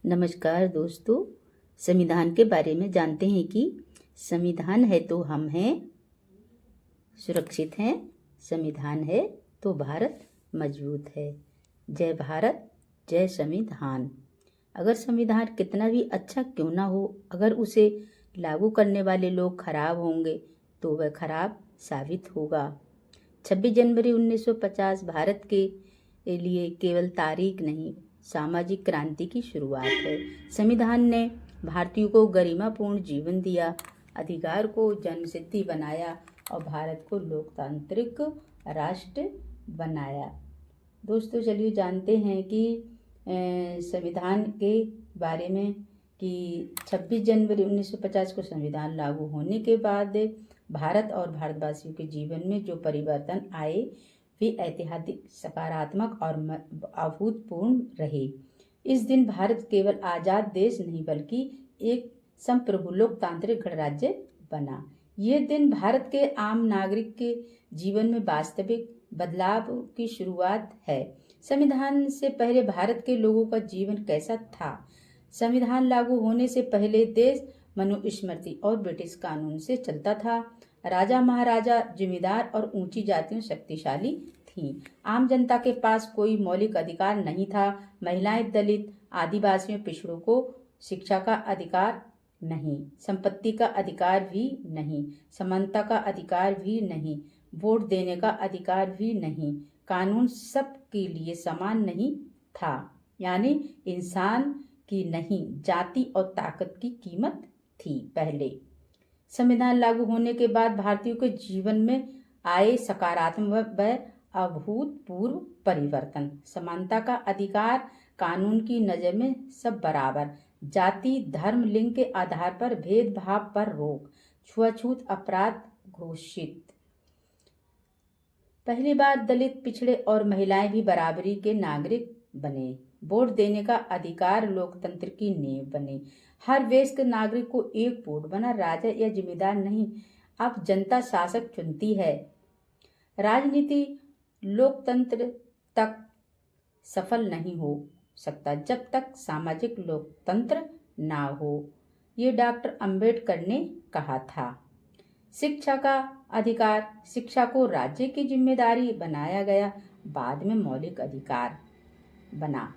नमस्कार दोस्तों। संविधान के बारे में जानते हैं कि संविधान है तो हम हैं, सुरक्षित हैं। संविधान है तो भारत मजबूत है। जय भारत, जय संविधान। अगर संविधान कितना भी अच्छा क्यों ना हो, अगर उसे लागू करने वाले लोग खराब होंगे तो वह खराब साबित होगा। 26 जनवरी 1950 भारत के लिए केवल तारीख नहीं, सामाजिक क्रांति की शुरुआत है। संविधान ने भारतीयों को गरिमापूर्ण जीवन दिया, अधिकार को जन्मसिद्धि बनाया और भारत को लोकतांत्रिक राष्ट्र बनाया। दोस्तों, चलिए जानते हैं कि संविधान के बारे में कि 26 जनवरी 1950 को संविधान लागू होने के बाद भारत और भारतवासियों के जीवन में जो परिवर्तन आए वे ऐतिहासिक, सकारात्मक और अभूतपूर्व रहे। इस दिन भारत केवल आज़ाद देश नहीं बल्कि एक संप्रभु लोकतांत्रिक गणराज्य बना। ये दिन भारत के आम नागरिक के जीवन में वास्तविक बदलाव की शुरुआत है। संविधान से पहले भारत के लोगों का जीवन कैसा था? संविधान लागू होने से पहले देश मनुस्मृति और ब्रिटिश कानून से चलता था। राजा महाराजा जमींदार और ऊंची जातियां शक्तिशाली थीं। आम जनता के पास कोई मौलिक अधिकार नहीं था। महिलाएं, दलित, आदिवासियों, पिछड़ों को शिक्षा का अधिकार नहीं, संपत्ति का अधिकार भी नहीं, समानता का अधिकार भी नहीं, वोट देने का अधिकार भी नहीं। कानून सब के लिए समान नहीं था, यानी इंसान की नहीं, जाति और ताकत की कीमत थी। पहले संविधान लागू होने के बाद भारतीयों के जीवन में आए सकारात्मक व अभूतपूर्व परिवर्तन। समानता का अधिकार, कानून की नज़र में सब बराबर, जाति, धर्म, लिंग के आधार पर भेदभाव पर रोक, छुआछूत अपराध घोषित। पहली बार दलित, पिछड़े और महिलाएं भी बराबरी के नागरिक बने। वोट देने का अधिकार लोकतंत्र की नींव बने। हर वयस्क नागरिक को एक वोट बना, राजा या जिम्मेदार नहीं, अब जनता शासक चुनती है। राजनीति लोकतंत्र तक सफल नहीं हो सकता जब तक सामाजिक लोकतंत्र ना हो, ये डॉक्टर अंबेडकर ने कहा था। शिक्षा का अधिकार, शिक्षा को राज्य की जिम्मेदारी बनाया गया, बाद में मौलिक अधिकार बना।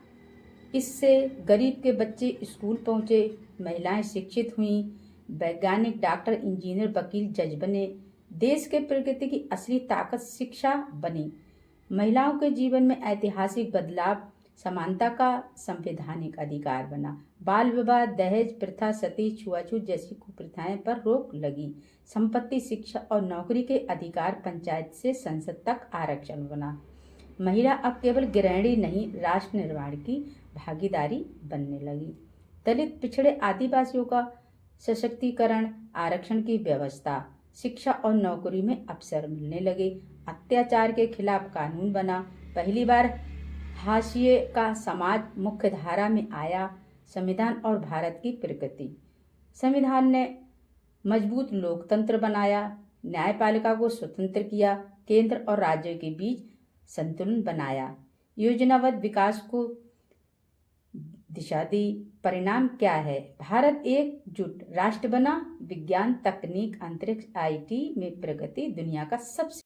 इससे गरीब के बच्चे स्कूल पहुँचे, महिलाएं शिक्षित हुईं, वैज्ञानिक, डॉक्टर, इंजीनियर, वकील, जज बने। देश के प्रगति की असली ताकत शिक्षा बनी। महिलाओं के जीवन में ऐतिहासिक बदलाव, समानता का संवैधानिक अधिकार बना। बाल विवाह, दहेज प्रथा, सती, छुआछूत जैसी कुप्रथाएं पर रोक लगी। संपत्ति, शिक्षा और नौकरी के अधिकार, पंचायत से संसद तक आरक्षण बना। महिला अब केवल गृहिणी नहीं, राष्ट्र निर्माण की भागीदारी बनने लगी। दलित, पिछड़े, आदिवासियों का सशक्तिकरण, आरक्षण की व्यवस्था, शिक्षा और नौकरी में अवसर मिलने लगे। अत्याचार के खिलाफ कानून बना। पहली बार हाशिए का समाज मुख्य धारा में आया। संविधान और भारत की प्रगति। संविधान ने मजबूत लोकतंत्र बनाया, न्यायपालिका को स्वतंत्र किया, केंद्र और राज्यों के बीच संतुलन बनाया, योजनाबद्ध विकास को दिशा दी। परिणाम क्या है? भारत एकजुट राष्ट्र बना, विज्ञान, तकनीक, अंतरिक्ष, IT में प्रगति, दुनिया का सबसे